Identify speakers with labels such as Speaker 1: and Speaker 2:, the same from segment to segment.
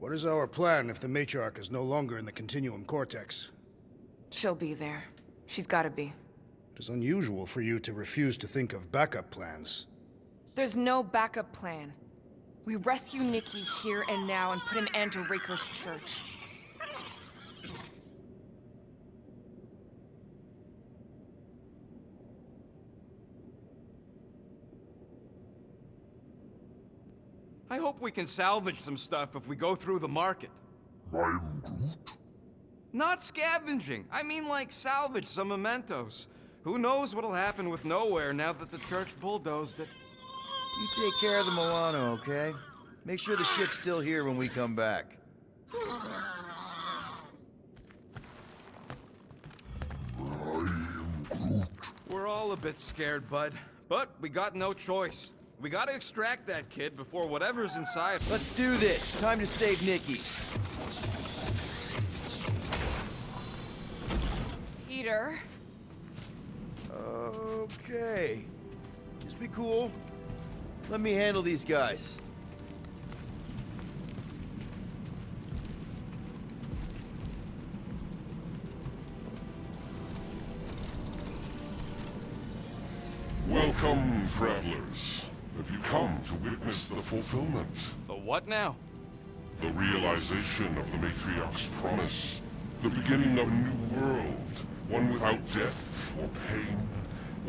Speaker 1: What is our plan if the Matriarch is no longer in the Continuum Cortex?
Speaker 2: She'll be there. She's gotta be.
Speaker 1: It is unusual for you to refuse to think of backup plans.
Speaker 2: There's no backup plan. We rescue Nikki here and now and put an end to Raker's church.
Speaker 3: I hope we can salvage some stuff if we go through the market.
Speaker 4: I'm Groot?
Speaker 3: Not scavenging. I mean like salvage some mementos. Who knows what'll happen with Nowhere now that the church bulldozed it.
Speaker 5: You take care of the Milano, okay? Make sure the ship's still here when we come back.
Speaker 4: I'm Groot.
Speaker 3: We're all a bit scared, bud. But we got no choice. We gotta extract that kid before whatever's inside.
Speaker 5: Let's do this. Time to save Nikki.
Speaker 2: Peter?
Speaker 5: Okay. Just be cool. Let me handle these guys.
Speaker 4: Welcome, travelers. Have you come to witness the fulfillment?
Speaker 3: The what now?
Speaker 4: The realization of the Matriarch's promise. The beginning of a new world. One without death, or pain,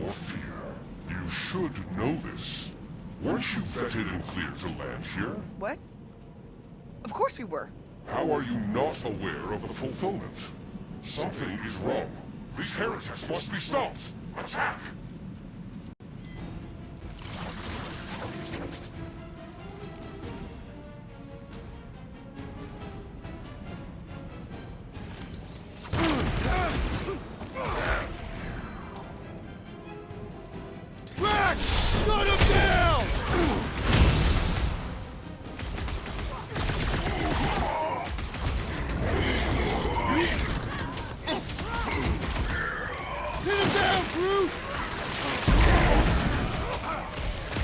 Speaker 4: or fear. You should know this. Weren't you vetted and cleared to land here?
Speaker 2: What? Of course we were.
Speaker 4: How are you not aware of the fulfillment? Something is wrong. These heretics must be stopped. Attack!
Speaker 5: Shut him down! Hit him down, Groot!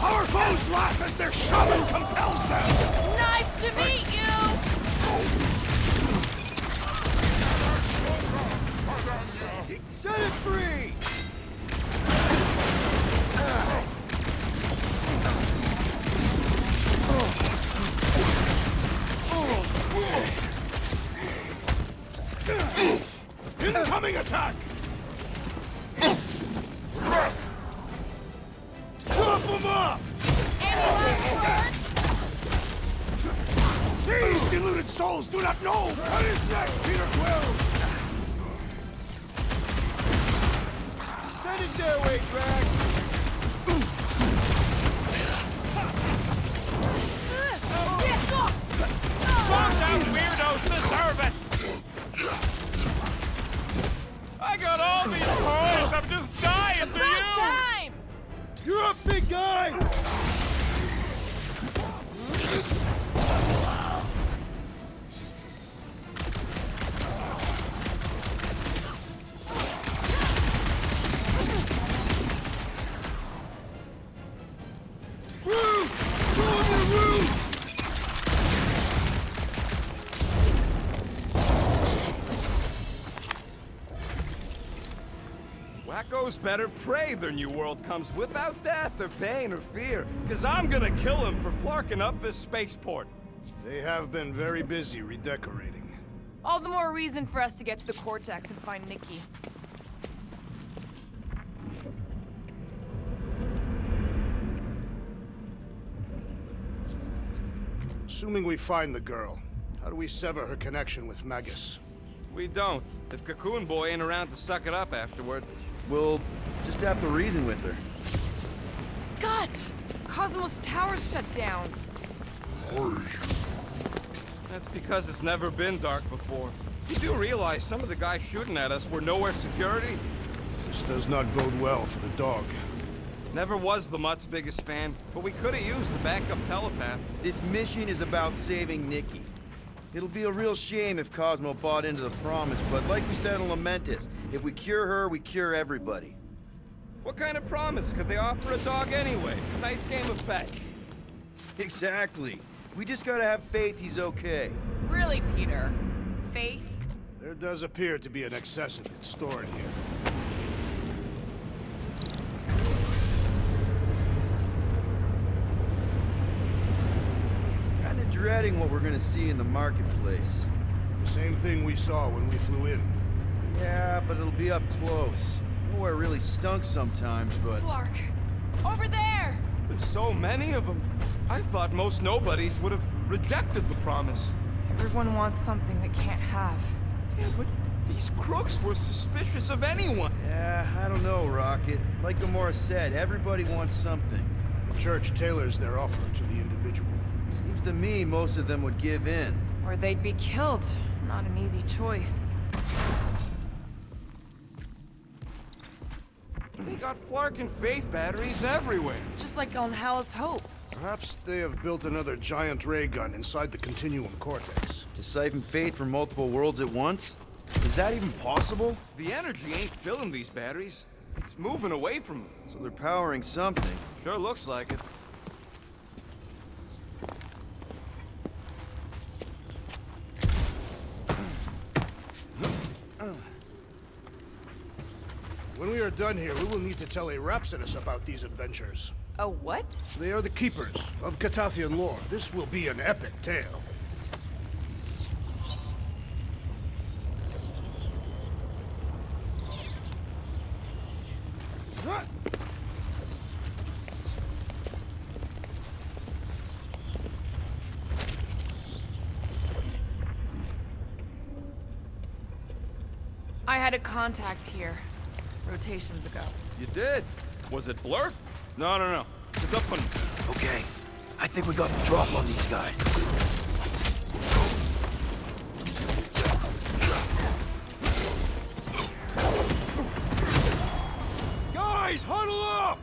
Speaker 1: Our foes laugh as their shaman compels them!
Speaker 2: Nice to meet you!
Speaker 5: Set it free!
Speaker 1: Incoming attack!
Speaker 5: Chop him up!
Speaker 1: These deluded souls do not know what is next, Peter Quill!
Speaker 5: Send it their way, Drax!
Speaker 3: Down weirdos deserve it! I got all these toys, I'm just dying to
Speaker 2: About
Speaker 3: use!
Speaker 2: time!
Speaker 5: You're up, big guy! Groot! Show him the roof!
Speaker 3: Wacko's better prey their new world comes without death or pain or fear, cause I'm gonna kill him for flarking up this spaceport.
Speaker 1: They have been very busy redecorating.
Speaker 2: All the more reason for us to get to the Cortex and find Nikki.
Speaker 1: Assuming we find the girl, how do we sever her connection with Magus?
Speaker 3: We don't, if Cocoon Boy ain't around to suck it up afterward.
Speaker 5: We'll just have to reason with her.
Speaker 2: Scott! Cosmos Tower's shut down.
Speaker 3: That's because it's never been dark before. You do realize some of the guys shooting at us were Nowhere security?
Speaker 1: This does not bode well for the dog.
Speaker 3: Never was the Mutt's biggest fan, but we could have used a backup telepath.
Speaker 5: This mission is about saving Nikki. It'll be a real shame if Cosmo bought into the promise, but like we said in Lamentis, if we cure her, we cure everybody.
Speaker 3: What kind of promise could they offer a dog anyway? A nice game of fetch.
Speaker 5: Exactly. We just gotta have faith he's okay.
Speaker 2: Really, Peter? Faith?
Speaker 1: There does appear to be an excess of it stored here.
Speaker 5: Kinda dreading what we're gonna see in the marketplace.
Speaker 1: The same thing we saw when we flew in.
Speaker 5: Yeah, but it'll be up close. Nowhere really stunk sometimes, but...
Speaker 2: Flark! Over there!
Speaker 3: But so many of them. I thought most nobodies would have rejected the promise.
Speaker 2: Everyone wants something they can't have.
Speaker 3: Yeah, but these crooks were suspicious of anyone.
Speaker 5: Yeah, I don't know, Rocket. Like Gamora said, everybody wants something.
Speaker 1: The church tailors their offer to the individual.
Speaker 5: Seems to me most of them would give in.
Speaker 2: Or they'd be killed. Not an easy choice.
Speaker 3: They got Flark and Faith batteries everywhere.
Speaker 2: Just like on Hal's Hope.
Speaker 1: Perhaps they have built another giant ray gun inside the Continuum Cortex.
Speaker 5: To siphon faith from multiple worlds at once? Is that even possible?
Speaker 3: The energy ain't filling these batteries. It's moving away from them.
Speaker 5: So they're powering something.
Speaker 3: Sure looks like it.
Speaker 1: When we are done here, we will need to tell a Rhapsodus about these adventures.
Speaker 2: A what?
Speaker 1: They are the keepers of Catathian lore. This will be an epic tale.
Speaker 2: I had a contact here. Rotations ago.
Speaker 3: You did? Was it Blurf? No. It's a different.
Speaker 5: Okay, I think we got the drop on these guys. Guys, huddle up!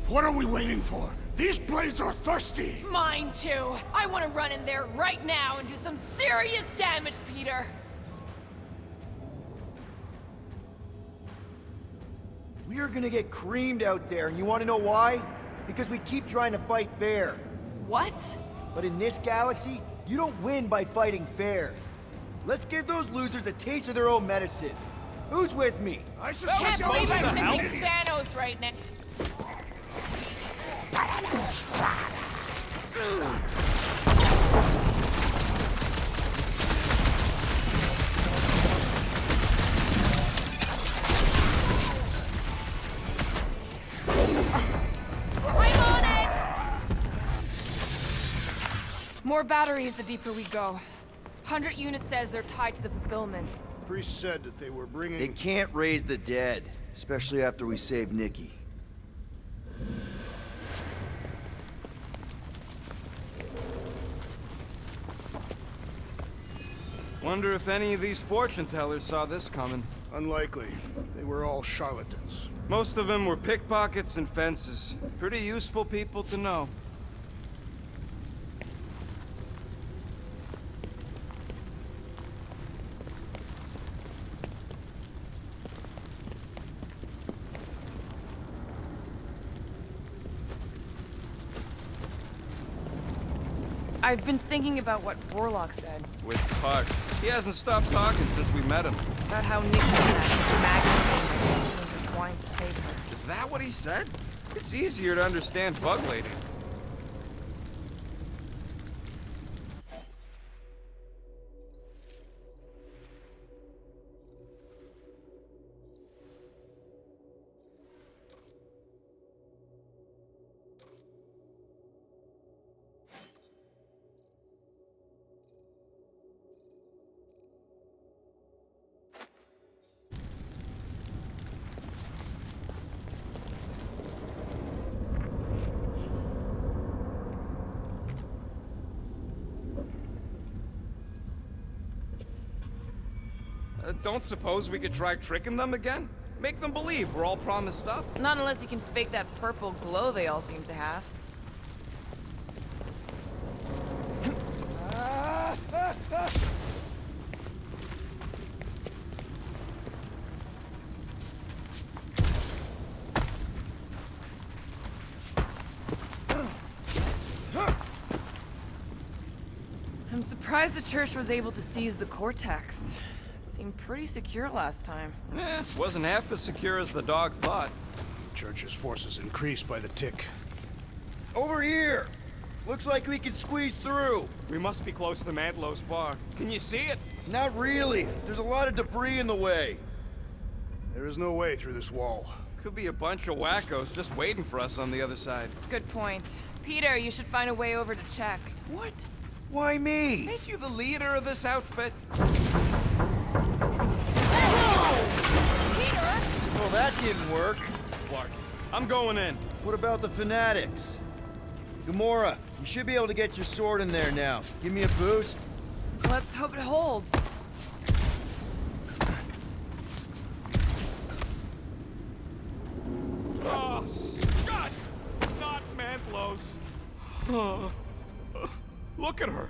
Speaker 1: What are we waiting for? These blades are thirsty!
Speaker 2: Mine too. I want to run in there right now and do some serious damage, Peter.
Speaker 6: We are gonna get creamed out there, and you wanna know why? Because we keep trying to fight fair.
Speaker 2: What?
Speaker 6: But in this galaxy, you don't win by fighting fair. Let's give those losers a taste of their own medicine. Who's with me?
Speaker 1: I
Speaker 2: Can't believe I'm missing Thanos right now. I'm on it! More batteries the deeper we go. 100 units says they're tied to the fulfillment.
Speaker 1: Priest said that they were bringing...
Speaker 5: They can't raise the dead, especially after we save Nikki.
Speaker 3: Wonder if any of these fortune tellers saw this coming.
Speaker 1: Unlikely. They were all charlatans.
Speaker 3: Most of them were pickpockets and fences. Pretty useful people to know.
Speaker 2: I've been thinking about what Warlock said.
Speaker 3: With Puck. He hasn't stopped talking since we met him.
Speaker 2: About how Nikki and that Magus thing are too intertwined to save her.
Speaker 3: Is that what he said? It's easier to understand Bug Lady. Don't suppose we could try tricking them again? Make them believe we're all promised stuff.
Speaker 2: Not unless you can fake that purple glow they all seem to have. surprised the church was able to seize the Cortex. It seemed pretty secure last time.
Speaker 3: Wasn't half as secure as the dog thought.
Speaker 1: The church's forces increased by the tick.
Speaker 5: Over here! Looks like we can squeeze through.
Speaker 3: We must be close to Mantlo's bar. Can you see it?
Speaker 5: Not really. There's a lot of debris in the way.
Speaker 1: There is no way through this wall.
Speaker 3: Could be a bunch of wackos just waiting for us on the other side.
Speaker 2: Good point. Peter, you should find a way over to check.
Speaker 5: What? Why me?
Speaker 3: Ain't you the leader of this outfit?
Speaker 5: Well, that didn't work.
Speaker 3: Clark, I'm going in.
Speaker 5: What about the fanatics? Gamora, you should be able to get your sword in there now. Give me a boost.
Speaker 2: Let's hope it holds.
Speaker 3: Oh, Scott! Not Mantlo's. Look at her.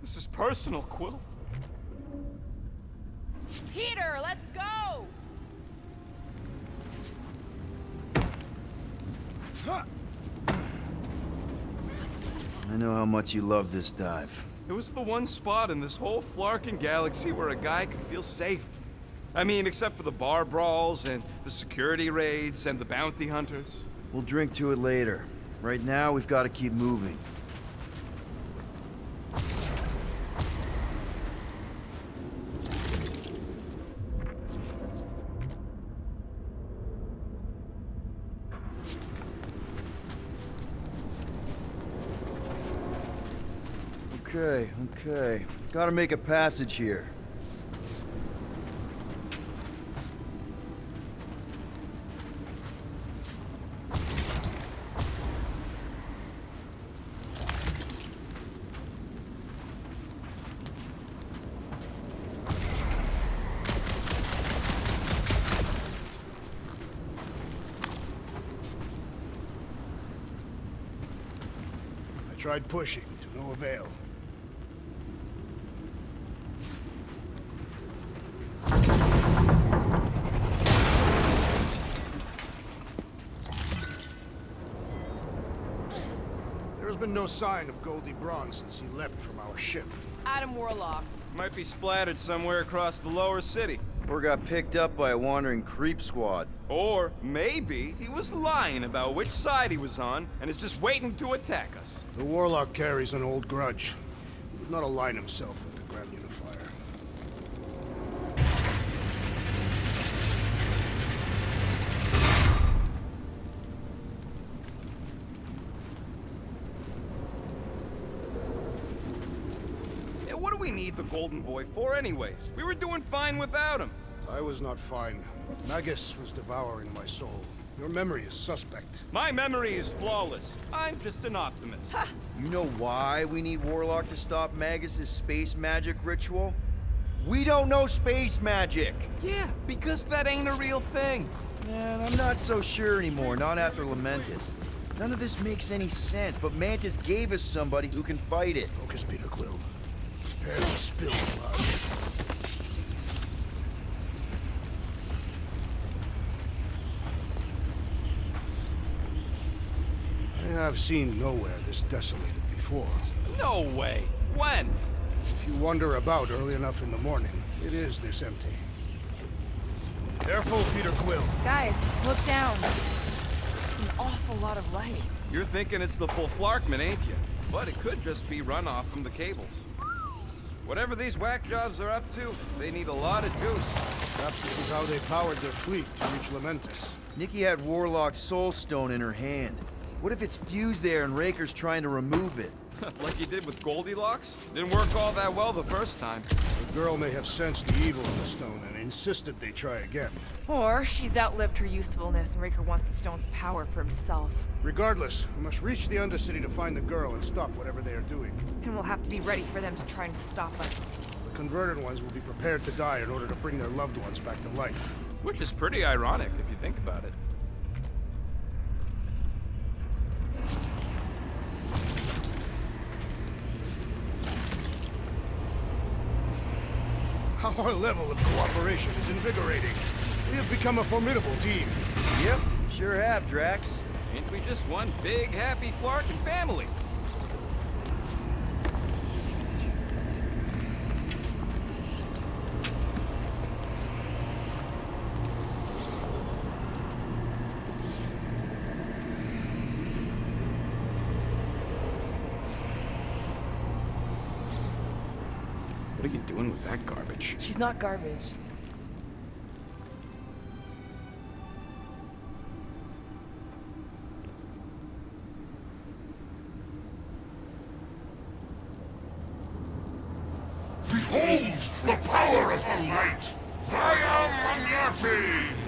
Speaker 3: This is personal, Quill.
Speaker 2: Peter, let's go!
Speaker 5: I know how much you love this dive.
Speaker 3: It was the one spot in this whole Flarkin galaxy where a guy could feel safe. I mean, except for the bar brawls and the security raids and the bounty hunters.
Speaker 5: We'll drink to it later. Right now, we've got to keep moving. Okay. Gotta make a passage here.
Speaker 1: I tried pushing, to no avail. There's been no sign of Goldie Braun since he left from our ship.
Speaker 2: Adam Warlock.
Speaker 3: Might be splattered somewhere across the lower city.
Speaker 5: Or got picked up by a wandering creep squad.
Speaker 3: Or maybe he was lying about which side he was on and is just waiting to attack us.
Speaker 1: The Warlock carries an old grudge. He would not align himself with the Grand Unifier.
Speaker 3: What do we need the Golden Boy for anyways? We were doing fine without him.
Speaker 1: I was not fine. Magus was devouring my soul. Your memory is suspect.
Speaker 3: My memory is flawless. I'm just an optimist.
Speaker 5: You know why we need Warlock to stop Magus' space magic ritual? We don't know space magic!
Speaker 3: Yeah, because that ain't a real thing.
Speaker 5: Man, I'm not so sure anymore, not after Lamentis. None of this makes any sense, but Mantis gave us somebody who can fight it.
Speaker 1: Focus, Peter Quill. Prepare to spill blood. I have seen nowhere this desolated before.
Speaker 3: No way. When?
Speaker 1: If you wander about early enough in the morning, it is this empty. Careful, Peter Quill.
Speaker 2: Guys, look down. It's an awful lot of light.
Speaker 3: You're thinking it's the full Flarkman, ain't you? But it could just be runoff from the cables. Whatever these whack jobs are up to, they need a lot of juice.
Speaker 1: Perhaps this is how they powered their fleet to reach Lamentis.
Speaker 5: Nikki had Warlock's soul stone in her hand. What if it's fused there and Raker's trying to remove it?
Speaker 3: Like you did with Goldilocks? Didn't work all that well the first time.
Speaker 1: The girl may have sensed the evil in the stone and insisted they try again.
Speaker 2: Or she's outlived her usefulness and Raker wants the stone's power for himself.
Speaker 1: Regardless, we must reach the Undercity to find the girl and stop whatever they are doing.
Speaker 2: And we'll have to be ready for them to try and stop us.
Speaker 1: The converted ones will be prepared to die in order to bring their loved ones back to life.
Speaker 3: Which is pretty ironic if you think about it.
Speaker 1: Our level of cooperation is invigorating. We have become a formidable team.
Speaker 5: Yep, sure have, Drax.
Speaker 3: Ain't we just one big, happy Flarkin family? What are you doing with that garbage?
Speaker 2: She's not garbage.
Speaker 4: Behold the power of her light! Vaya Magnati!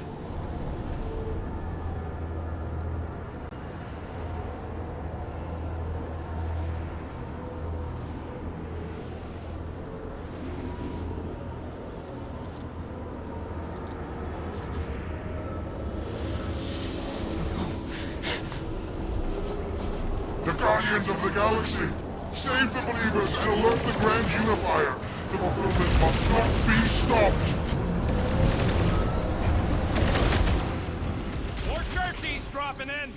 Speaker 4: The Guardians of the Galaxy! Save the believers and alert the Grand Unifier! The fulfillment must not be stopped!
Speaker 3: More turkeys dropping in!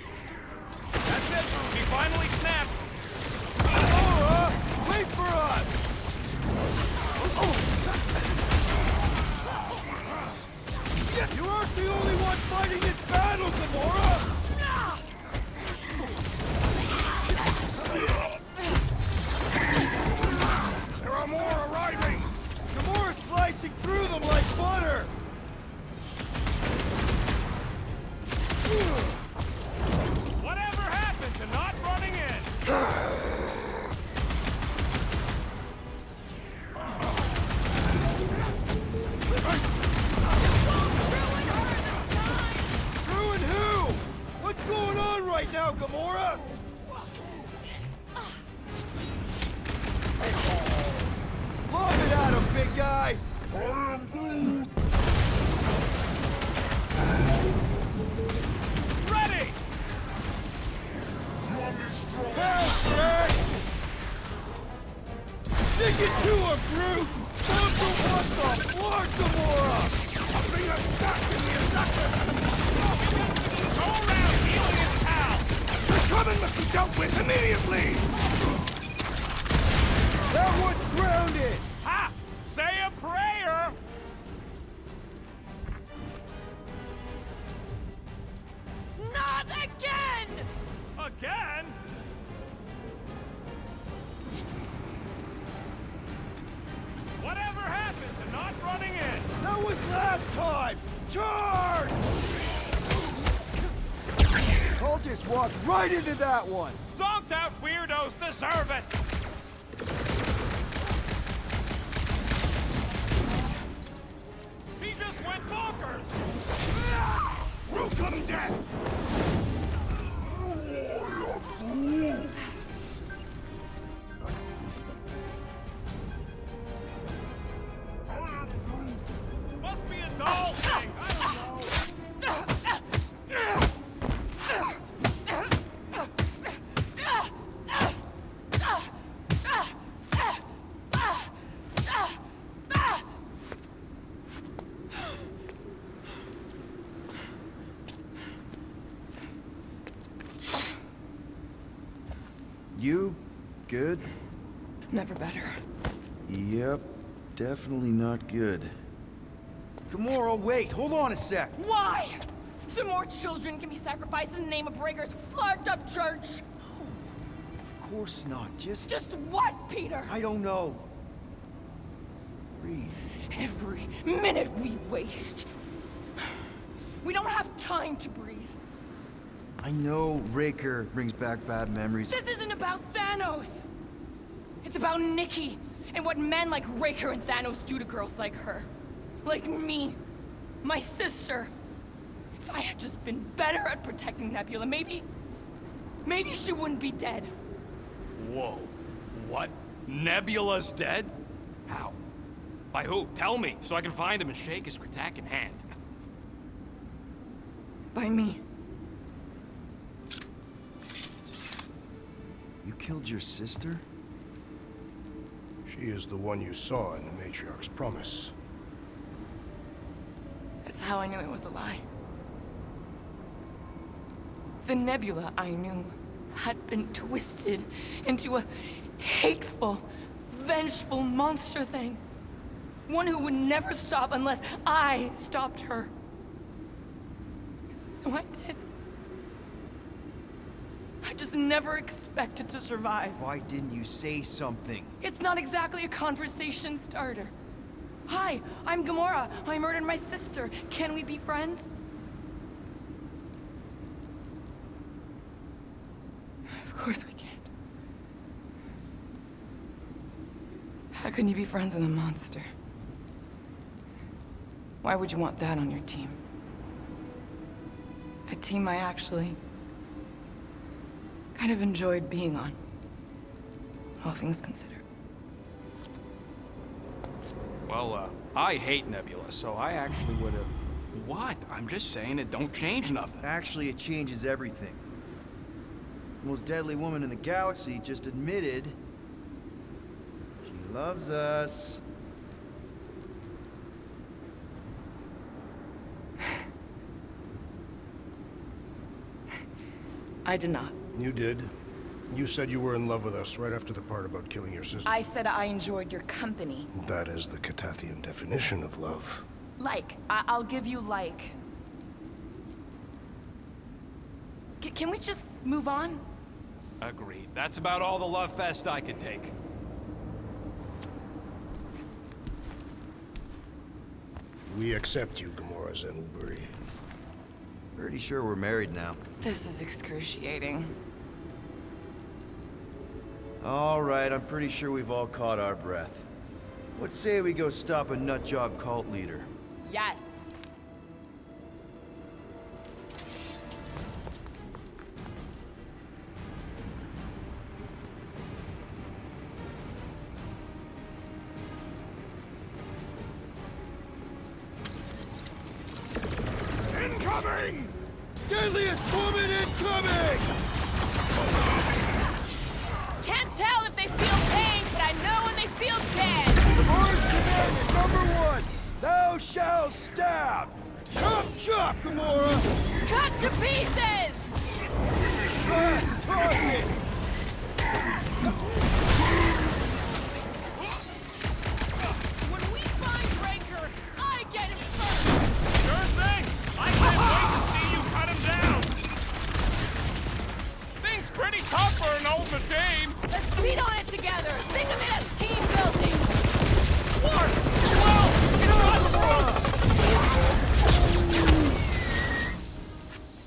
Speaker 3: That's it, we finally snapped!
Speaker 6: Gamora! Wait for us! You aren't the only one fighting this battle, Gamora!
Speaker 1: There are more arriving!
Speaker 6: Gamora's slicing through them like butter!
Speaker 3: Whatever happened to not running in?
Speaker 6: Ruin who? What's going on right now, Gamora? Lob it at him, big guy!
Speaker 4: I am Groot!
Speaker 3: Ready!
Speaker 6: Help, Rex! Stick it to him, Groot! Don't you want the floor, Gamora!
Speaker 1: Something that's stuck in the assassin!
Speaker 3: Go around healing his pal!
Speaker 1: The summon must be dealt with immediately!
Speaker 6: That one's grounded!
Speaker 3: Ha! Say a prayer!
Speaker 2: Not again!
Speaker 3: Again? Whatever happened to not running in?
Speaker 6: That was last time! Charge! Cultist walked right into that one!
Speaker 3: Zonked out weirdos deserve it! He just went bonkers!
Speaker 1: Welcome, death!
Speaker 3: Must be a doll thing! I don't know!
Speaker 5: You? Good?
Speaker 2: Never better.
Speaker 5: Yep, definitely not good.
Speaker 6: Gamora, wait! Hold on a sec!
Speaker 2: Why? So more children can be sacrificed in the name of Raker's flagged up church?
Speaker 6: Of course not.
Speaker 2: Just what, Peter?
Speaker 6: I don't know. Breathe.
Speaker 2: Every minute we waste. We don't have time to breathe.
Speaker 6: I know Raker brings back bad memories.
Speaker 2: This isn't about Thanos. It's about Nikki and what men like Raker and Thanos do to girls like her. Like me. My sister. If I had just been better at protecting Nebula, maybe she wouldn't be dead.
Speaker 3: Whoa. What? Nebula's dead? How? By who? Tell me, so I can find him and shake his Kratakan hand.
Speaker 2: By me.
Speaker 6: You killed your sister?
Speaker 1: She is the one you saw in the Matriarch's promise.
Speaker 2: That's how I knew it was a lie. The Nebula I knew had been twisted into a hateful, vengeful monster thing. One who would never stop unless I stopped her. So I did. I just never expected to survive.
Speaker 6: Why didn't you say something?
Speaker 2: It's not exactly a conversation starter. Hi, I'm Gamora. I murdered my sister. Can we be friends? Of course we can't. How can you be friends with a monster? Why would you want that on your team? A team I actually kind of enjoyed being on, all things considered.
Speaker 3: Well, I hate Nebula, so I actually would have... What? I'm just saying it don't change nothing.
Speaker 5: Actually, it changes everything. The most deadly woman in the galaxy just admitted she loves us.
Speaker 2: I did not.
Speaker 1: You did. You said you were in love with us right after the part about killing your sister.
Speaker 2: I said I enjoyed your company.
Speaker 1: That is the Catathian definition of love.
Speaker 2: I'll give you like. Can we just move on?
Speaker 3: Agreed. That's about all the love fest I could take.
Speaker 1: We accept you, Gamora Zenuburi.
Speaker 5: Pretty sure we're married now.
Speaker 2: This is excruciating.
Speaker 5: All right, I'm pretty sure we've all caught our breath. What say we go stop a nutjob cult leader?
Speaker 2: Yes.
Speaker 1: Incoming!
Speaker 6: Deadliest woman incoming!
Speaker 2: Can't tell if they feel pain, but I know when they feel dead.
Speaker 6: Gamora's commandment #1. Thou shalt stab! Chop, chop, Gamora!
Speaker 2: Cut to pieces!
Speaker 6: Toss it!
Speaker 2: When we find Rancor, I get him first!
Speaker 3: Sure thing! I can't wait to see you cut him down! Thing's pretty tough for an old machine!
Speaker 2: Let's beat on it together! Think of it as team building!
Speaker 3: What? Well, it's not wrong!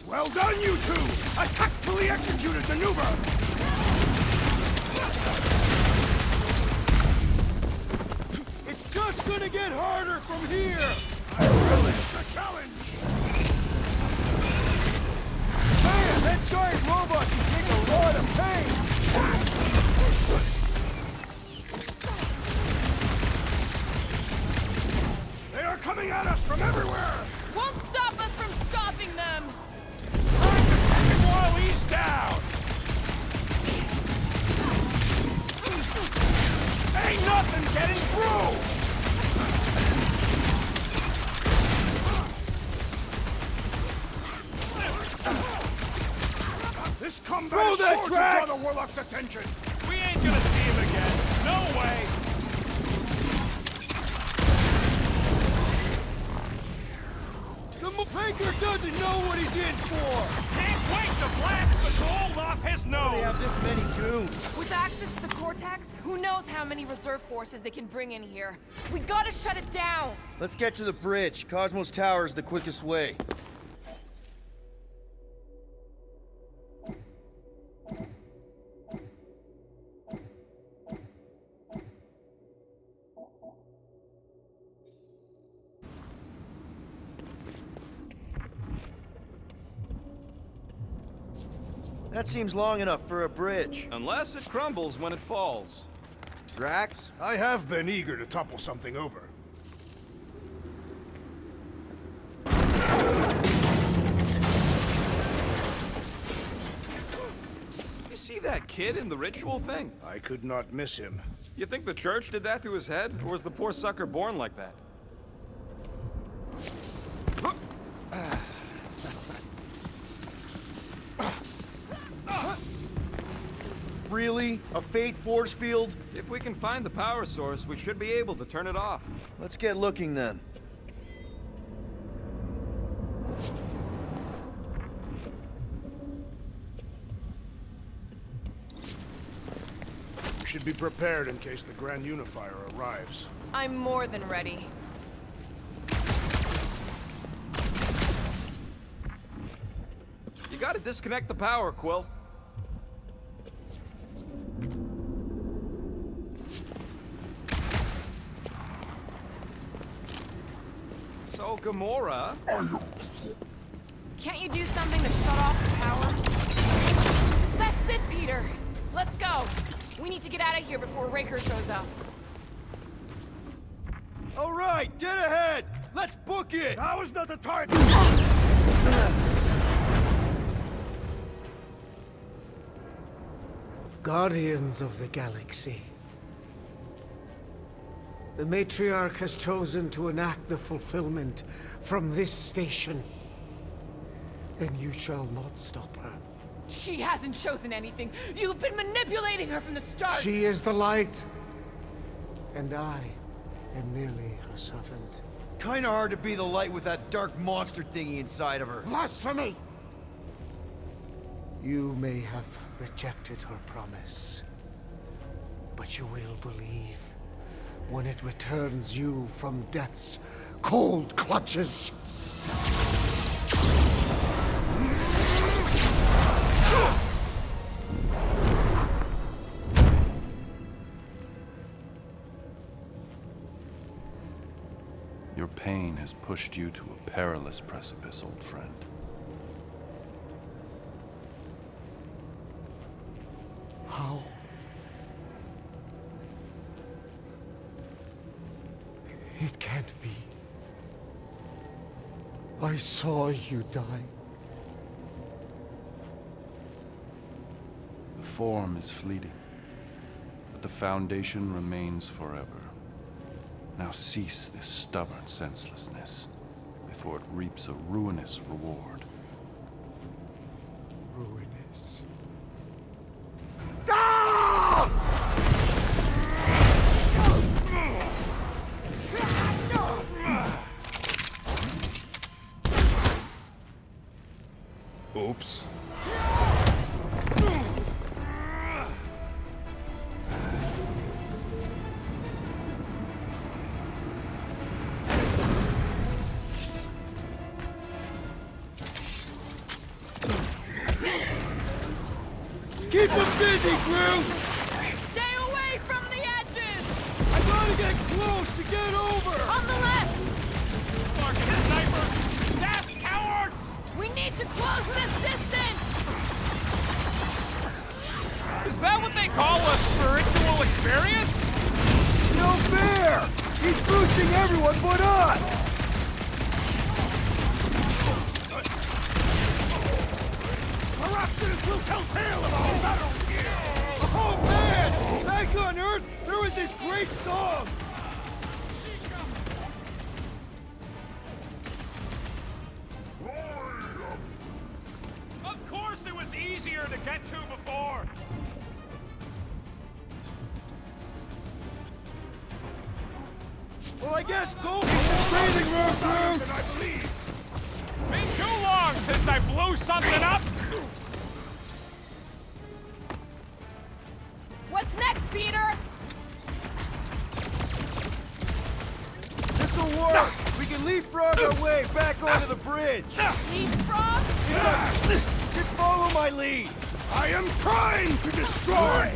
Speaker 1: Well done, you two! A tactfully executed maneuver!
Speaker 6: It's just gonna get harder from here!
Speaker 1: I relish the challenge!
Speaker 6: Man, that giant robot can take a lot of pain!
Speaker 1: They are coming at us from everywhere!
Speaker 2: Won't stop us from stopping them!
Speaker 3: While he's down! Ain't nothing getting through!
Speaker 1: This combat
Speaker 6: Throw
Speaker 1: is
Speaker 6: that
Speaker 1: sure to draw
Speaker 6: Drax!
Speaker 1: the Warlock's attention!
Speaker 3: We ain't gonna see him again. No way!
Speaker 6: The Rancor doesn't know what he's in for!
Speaker 3: Can't wait to blast the gold off his nose!
Speaker 5: They have this many goons.
Speaker 2: With access to the Cortex, who knows how many reserve forces they can bring in here. We gotta shut it down!
Speaker 5: Let's get to the bridge. Cosmos Tower is the quickest way. That seems long enough for a bridge.
Speaker 3: Unless it crumbles when it falls.
Speaker 5: Drax?
Speaker 1: I have been eager to topple something over.
Speaker 3: You see that kid in the ritual thing?
Speaker 1: I could not miss him.
Speaker 3: You think the church did that to his head? Or was the poor sucker born like that?
Speaker 5: Really? A fate force field?
Speaker 3: If we can find the power source, we should be able to turn it off.
Speaker 5: Let's get looking then.
Speaker 1: should be prepared in case the Grand Unifier arrives.
Speaker 2: I'm more than ready.
Speaker 3: You gotta disconnect the power, Quill. So, Gamora...
Speaker 2: Can't you do something to shut off the power? That's it, Peter! Let's go! We need to get out of here before Raker shows up.
Speaker 5: All right, dead ahead! Let's book it!
Speaker 1: Now is not the time!
Speaker 7: Guardians of the Galaxy. The Matriarch has chosen to enact the fulfillment from this station. And you shall not stop her.
Speaker 2: She hasn't chosen anything. You've been manipulating her from the start.
Speaker 7: She is the light. And I am merely her servant.
Speaker 5: Kinda hard to be the light with that dark monster thingy inside of her.
Speaker 7: Blasphemy! You may have rejected her promise, but you will believe when it returns you from death's cold clutches.
Speaker 8: Your pain has pushed you to a perilous precipice, old friend.
Speaker 7: How? It can't be. I saw you die.
Speaker 8: The form is fleeting, but the foundation remains forever. Now cease this stubborn senselessness before it reaps a ruinous reward.
Speaker 7: Ruinous.
Speaker 3: Oops.
Speaker 5: Keep them busy, Groot!
Speaker 2: Stay away from the edges!
Speaker 5: I gotta get close to get over!
Speaker 2: On the left!
Speaker 3: Fucking snipers! Fast cowards!
Speaker 2: We need to close this distance!
Speaker 3: Is that what they call a spiritual experience?
Speaker 5: No fair! He's boosting everyone but us!
Speaker 1: Perhaps this will tell tale of our battles here!
Speaker 5: Oh man! Back on Earth, there was this great song!
Speaker 3: Of course it was easier to get to before!
Speaker 5: Well, I guess go for the breathing room, Groot!
Speaker 1: Than I believed!
Speaker 3: Been too long since I blew something up!
Speaker 2: What's next, Peter?
Speaker 5: This'll work! We can leapfrog our way back onto the bridge!
Speaker 2: Leapfrog?
Speaker 5: Just follow my lead!
Speaker 1: I am trying to destroy!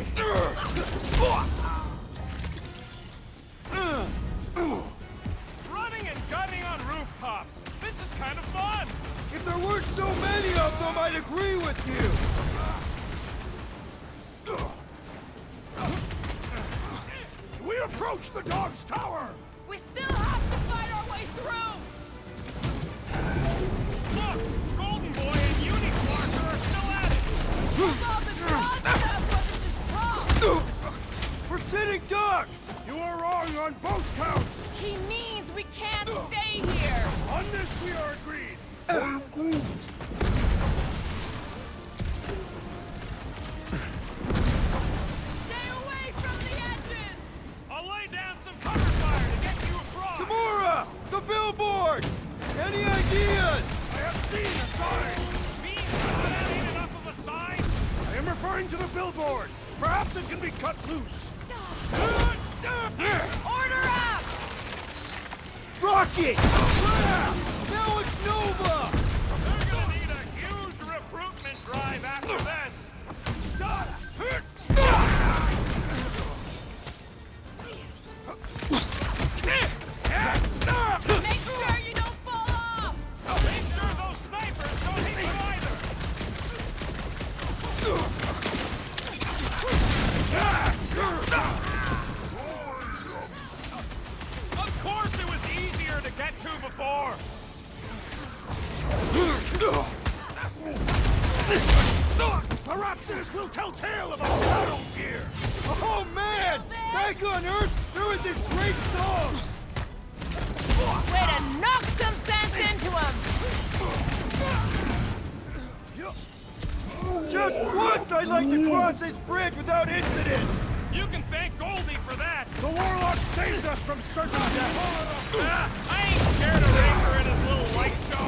Speaker 3: Running and gunning on rooftops! This is kind of fun!
Speaker 5: If there weren't so many of them, I'd agree with you!
Speaker 1: We approach the dog's tower!
Speaker 2: We still have to fight our way through!
Speaker 3: Look! Golden Boy and Unicorn are still at it!
Speaker 2: Bob is wrong, but this is tough!
Speaker 5: We're sitting ducks!
Speaker 1: You are wrong on both counts!
Speaker 2: He means we can't stay here!
Speaker 1: On this we are agreed!
Speaker 2: Stay away from the edges!
Speaker 3: I'll lay down some cover fire to get you across!
Speaker 5: Gamora! The billboard! Any ideas?
Speaker 1: I have seen a sign!
Speaker 3: Mean that ain't enough of a sign?
Speaker 1: I am referring to the billboard! Perhaps it can be cut loose.
Speaker 2: Order up!
Speaker 6: Rocket! Now it's Nova!
Speaker 9: They're gonna need a huge recruitment drive after this!
Speaker 2: Make sure you don't fall off!
Speaker 9: Make sure those snipers don't hit you either! Of course it was easier to get to before!
Speaker 1: Perhaps this will tell tale of our battles here.
Speaker 6: Oh man! Back on Earth, there was this great song!
Speaker 2: Way to knock some sense into him!
Speaker 6: Just once I'd like to cross this bridge without incident!
Speaker 9: You can thank Goldie for that!
Speaker 1: The Warlock saved us from certain death.
Speaker 9: I ain't scared of Raker and his little light show!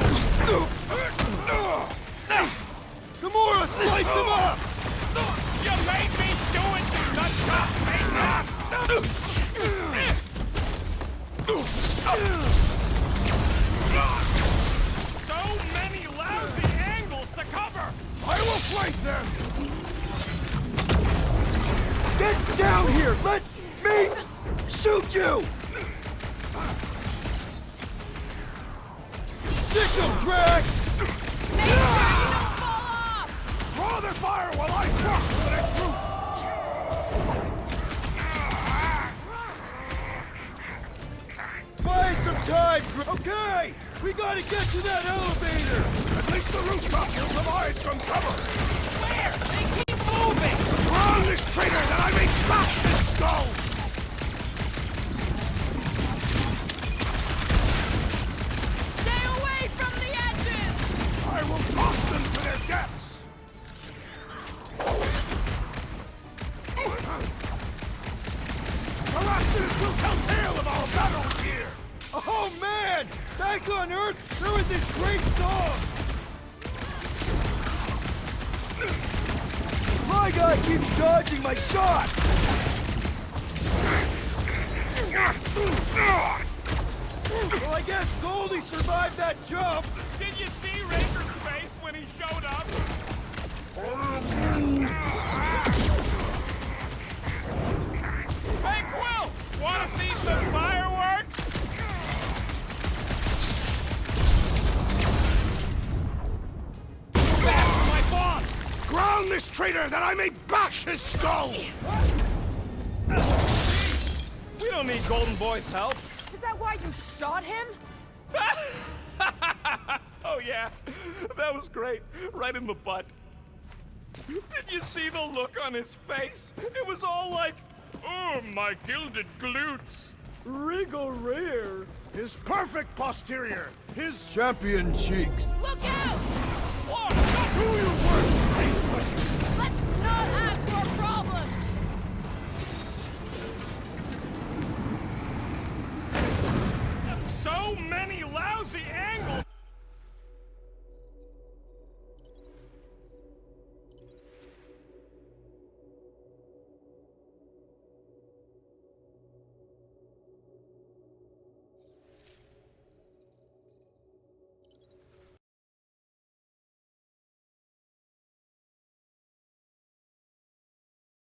Speaker 6: Gamora, slice him up!
Speaker 9: You made me do it, you nutshot So many lousy angles to cover!
Speaker 1: I will flank them.
Speaker 6: Get down here! Let me shoot you! Sick 'em, Drax!
Speaker 2: Make sure you don't fall off!
Speaker 1: Draw their fire while I cross to the next roof.
Speaker 6: Buy some time, okay! We gotta get to that elevator!
Speaker 1: At least the rooftops will provide some cover.
Speaker 9: Where? They keep moving!
Speaker 1: Drown this traitor that I may bash his skull.
Speaker 2: Stay away from the edges!
Speaker 1: I will toss them to their deaths. Perhaps this will tell tale of our battles here.
Speaker 6: Oh man! Back on Earth, there was this great song! My guy keeps dodging my shots! Well, I guess Goldie survived that jump!
Speaker 9: Did you see Raker's face when he showed up? Hey, Quill! Wanna see some fireworks? Back to my boss!
Speaker 1: Ground this traitor that I may bash his skull.
Speaker 9: We don't need Golden Boy's help.
Speaker 2: Is that why you shot him?
Speaker 9: Oh yeah, that was great. Right in the butt. Did you see the look on his face? It was all like, oh, my gilded glutes.
Speaker 6: Regal rare!
Speaker 1: His perfect posterior. His
Speaker 6: Champion cheeks!
Speaker 2: Look out!
Speaker 9: Look,
Speaker 1: do you worst faithless.
Speaker 2: Let's not add to our problems!
Speaker 9: so many lousy angles.